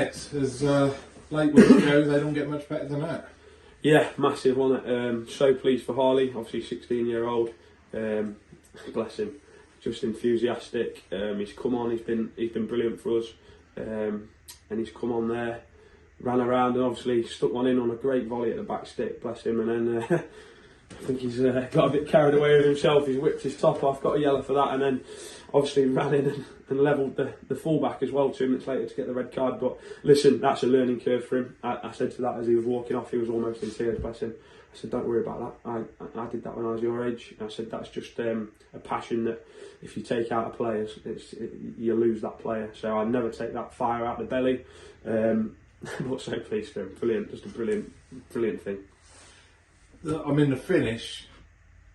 prospects as late week goes, they don't get much better than that. Yeah, massive, wasn't it? So pleased for Harley, obviously 16-year-old. Bless him, just enthusiastic. He's come on, he's been brilliant for us, and he's come on there, ran around and obviously stuck one in on a great volley at the back stick. Bless him, and then I think he's got a bit carried away with himself. He's whipped his top off, got a yellow for that, and then obviously ran in and levelled the fullback as well 2 minutes later to get the red card. But listen, that's a learning curve for him. I said to that as he was walking off, he was almost in tears, bless him. I said, don't worry about that. I did that when I was your age. I said, that's just a passion that if you take out a player, you lose that player. So I'd never take that fire out the belly. But so pleased for him. Brilliant, just a brilliant thing. I mean, the finish,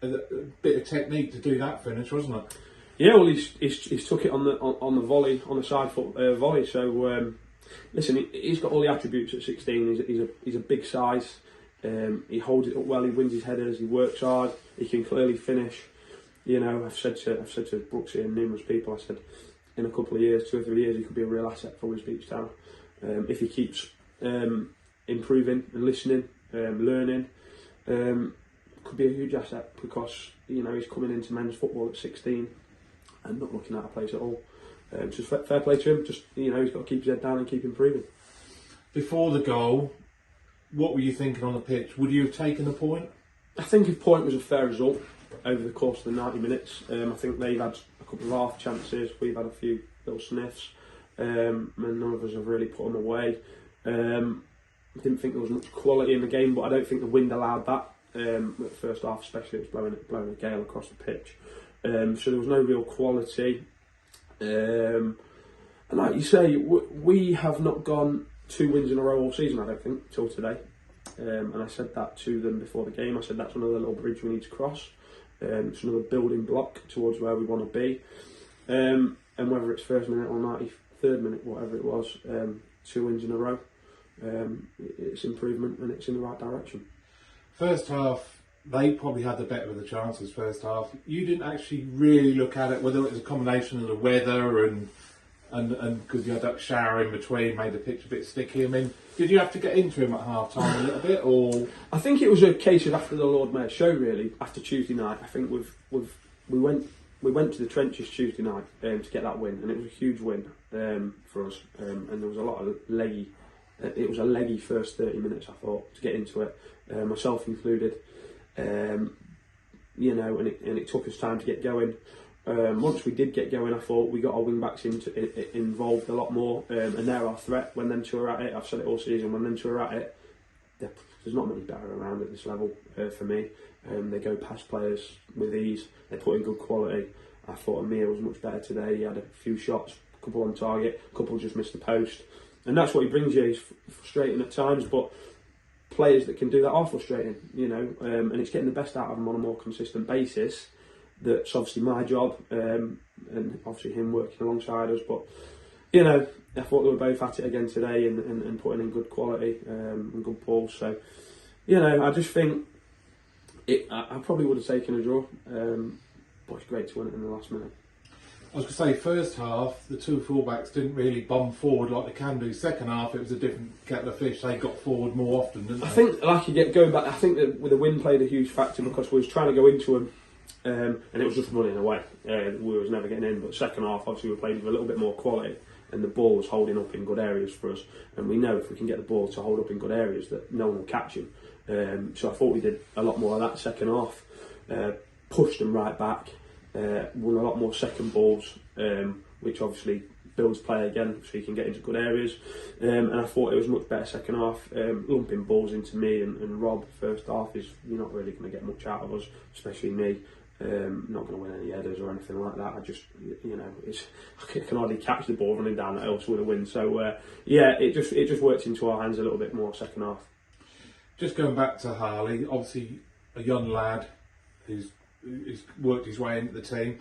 a bit of technique to do that finish, wasn't it? Yeah, well, he's took it on the volley, on the side foot volley. So listen, he's got all the attributes at 16. He's a big size. He holds it up well. He wins his headers. He works hard. He can clearly finish. You know, I've said to Brooksy and numerous people, I said, in a couple of years, 2 or 3 years, he could be a real asset for West Beach Town if he keeps improving and listening, learning. Could be a huge asset because you know he's coming into men's football at 16 and not looking at a place at all. So fair play to him. Just you know, he's got to keep his head down and keep improving. Before the goal, what were you thinking on the pitch? Would you have taken the point? I think a point was a fair result over the course of the 90 minutes. I think they've had a couple of half chances. We've had a few little sniffs, and none of us have really put them away. I didn't think there was much quality in the game, but I don't think the wind allowed that. The first half, especially, it was blowing a gale across the pitch. So there was no real quality. And like you say, we have not gone 2 wins in a row all season, I don't think, till today. And I said that to them before the game. I said that's another little bridge we need to cross. It's another building block towards where we want to be. And whether it's first minute or 93rd minute, whatever it was, 2 wins in a row, it's improvement and it's in the right direction. First half, they probably had the better of the chances first half. You didn't actually really look at it, whether it was a combination of the weather and because you had that shower in between, made the pitch a bit sticky. I mean, did you have to get into him at half time a little bit, or? I think it was a case of after the Lord Mayor show, really, after Tuesday night. I think we went to the trenches Tuesday night to get that win, and it was a huge win for us. And there was a lot of leggy. It was a leggy first 30 minutes, I thought, to get into it, myself included. You know, and it took us time to get going. Once we did get going, I thought we got our wing backs involved a lot more, and they're our threat when them two are at it. I've said it all season, when them two are at it, there's not many better around at this level for me. They go past players with ease, they put in good quality. I thought Amir was much better today. He had a few shots, a couple on target, a couple just missed the post. And that's what he brings you. He's frustrating at times, but players that can do that are frustrating, you know, and it's getting the best out of them on a more consistent basis. That's obviously my job, and obviously him working alongside us. But you know, I thought they were both at it again today and putting in good quality and good balls. So you know, I just think I probably would have taken a draw, but it's great to win it in the last minute. I was going to say, first half, the two fullbacks didn't really bomb forward like they can do. Second half, it was a different kettle of fish. They got forward more often, didn't they? I think, like you get going back, I think that with the wind played a huge factor because we was trying to go into them. And it was just running away. We was never getting in. But second half, obviously, we played with a little bit more quality, and the ball was holding up in good areas for us. And we know if we can get the ball to hold up in good areas, that no one will catch him. So I thought we did a lot more of that second half. Pushed them right back. Won a lot more second balls, which obviously builds play again, so you can get into good areas. And I thought it was much better second half. Lumping balls into me and Rob first half is you're not really going to get much out of us, especially me. Not going to win any headers or anything like that. I just, you know, I can hardly catch the ball running down that hill to win a win. So yeah, it just worked into our hands a little bit more second half. Just going back to Harley, obviously a young lad who's worked his way into the team.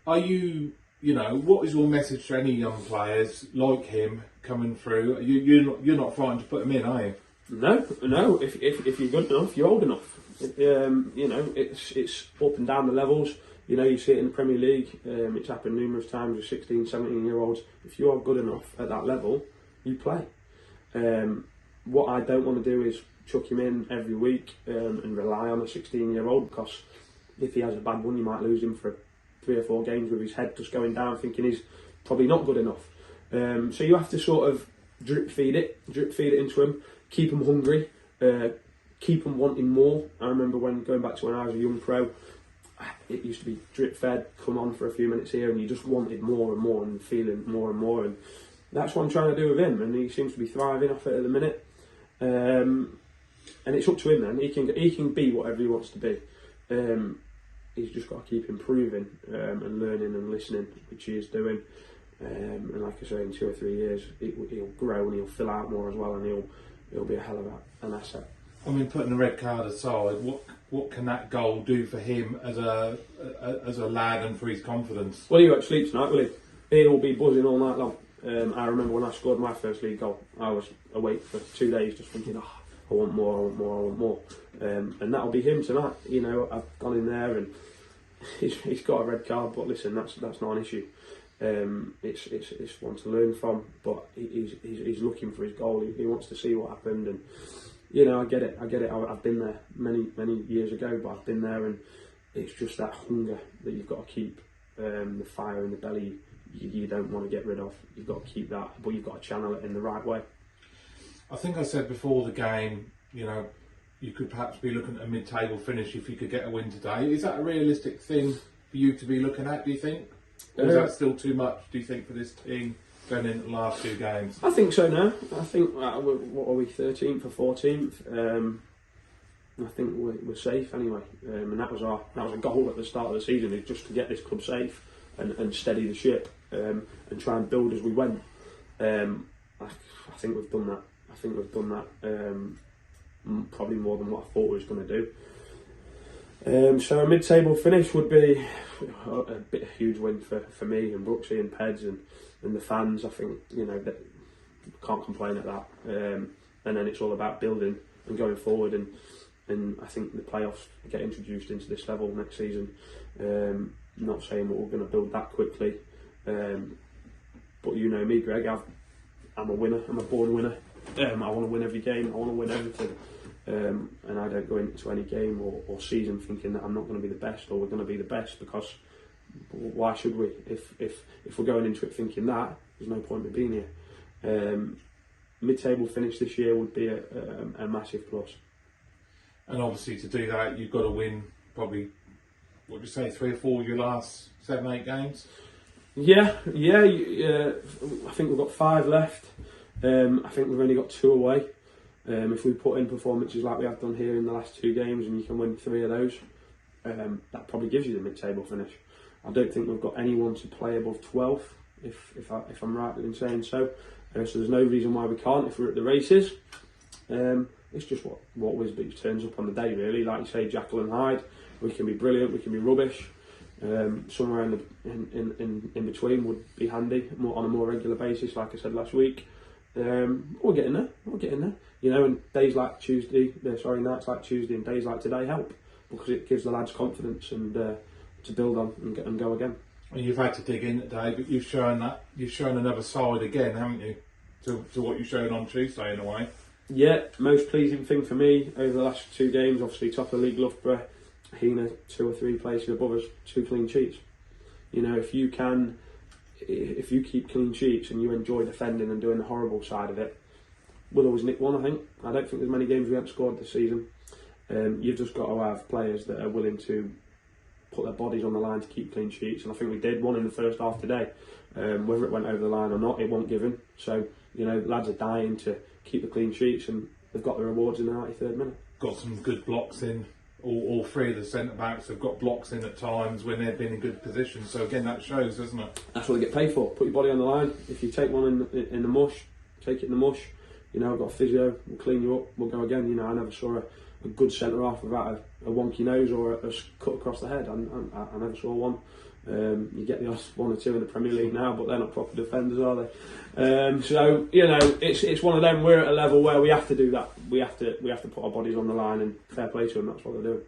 Are you know, what is your message to any young players like him coming through? You're not frightened to put him in, are you? No. If you're good enough, you're old enough. You know, it's up and down the levels. You know, you see it in the Premier League. It's happened numerous times with 16, 17-year-olds. If you are good enough at that level, you play. What I don't want to do is chuck him in every week and rely on a 16-year-old, because if he has a bad one, you might lose him for 3 or 4 games with his head just going down, thinking he's probably not good enough. So you have to sort of drip feed it into him, keep him hungry, keep him wanting more. I remember going back to when I was a young pro, it used to be drip fed, come on for a few minutes here, and you just wanted more and more and feeling more and more, and that's what I'm trying to do with him, and he seems to be thriving off it at the minute. And it's up to him then. He can be whatever he wants to be. He's just got to keep improving and learning and listening, which he is doing. And like I say, in 2 or 3 years, he'll grow and he'll fill out more as well, and he'll be a hell of an asset. I mean, putting the red card aside, what can that goal do for him as a lad and for his confidence? Well, he won't sleep tonight, will he? He'll be buzzing all night long. I remember when I scored my first league goal, I was awake for 2 days just thinking, I want more. And that'll be him tonight. You know, I've gone in there and he's got a red card, but listen, that's not an issue. It's one to learn from, but he's looking for his goal. He wants to see what happened, and you know, I get it. I've been there many years ago, but I've been there, and it's just that hunger that you've got to keep, the fire in the belly. You don't want to get rid of. You've got to keep that, but you've got to channel it in the right way. I think I said before the game, you know, you could perhaps be looking at a mid-table finish if you could get a win today. Is that a realistic thing for you to be looking at, do you think? Or is that still too much, do you think, for this team going into the last 2 games? I think so now. I think, what are we, 13th or 14th? I think we're safe anyway. And that was a goal at the start of the season, is just to get this club safe and steady the ship and try and build as we went. I think we've done that. Probably more than what I thought we was going to do. So a mid-table finish would be a huge win for me and Brooksy and Peds and the fans. I think, you know, that can't complain at that. And then it's all about building and going forward. And I think the playoffs get introduced into this level next season. Not saying that we're going to build that quickly, but you know me, Greg. I'm a winner. I'm a born winner. I want to win every game. I want to win everything. And I don't go into any game or season thinking that I'm not going to be the best or we're going to be the best, because why should we? If we're going into it thinking that, there's no point in being here. Mid-table finish this year would be a massive plus. And obviously to do that, you've got to win probably, what would you say, 3 or 4 of your last 7, 8 games? Yeah. I think we've got 5 left. I think we've only got 2 away. If we put in performances like we have done here in the last 2 games and you can win 3 of those, that probably gives you the mid-table finish. I don't think we've got anyone to play above 12th, if I'm right in saying so. So there's no reason why we can't if we're at the races. It's just what Wisbech turns up on the day, really. Like you say, Jekyll and Hyde. We can be brilliant, we can be rubbish. Somewhere in between would be handy, on a more regular basis, like I said last week. We're getting there. You know, and nights like Tuesday and days like today help, because it gives the lads confidence and to build on and go again. And you've had to dig in today, but you've shown another side again, haven't you? To what you showed on Tuesday in a way. Yeah, most pleasing thing for me over the last 2 games, obviously top of the league, Loughborough, Heanor 2 or 3 places above us, 2 clean sheets. You know, if you keep clean sheets and you enjoy defending and doing the horrible side of it, we'll always nick one, I think. I don't think there's many games we haven't scored this season. You've just got to have players that are willing to put their bodies on the line to keep clean sheets, and I think we did one in the first half today. Whether it went over the line or not, it wasn't given. So, you know, lads are dying to keep the clean sheets, and they've got the rewards in the 93rd minute. Got some good blocks in. All 3 of the centre-backs have got blocks in at times when they've been in good positions. So again, that shows, doesn't it? That's what they get paid for. Put your body on the line. If you take one in the mush, take it in the mush. You know, I've got a physio, we'll clean you up, we'll go again. You know, I never saw a good centre-half without a wonky nose or a cut across the head. I never saw one. You get the odd 1 or 2 in the Premier League now, but they're not proper defenders, are they? So, you know, it's one of them. We're at a level where we have to do that. We have to put our bodies on the line, and fair play to them, that's what they're doing.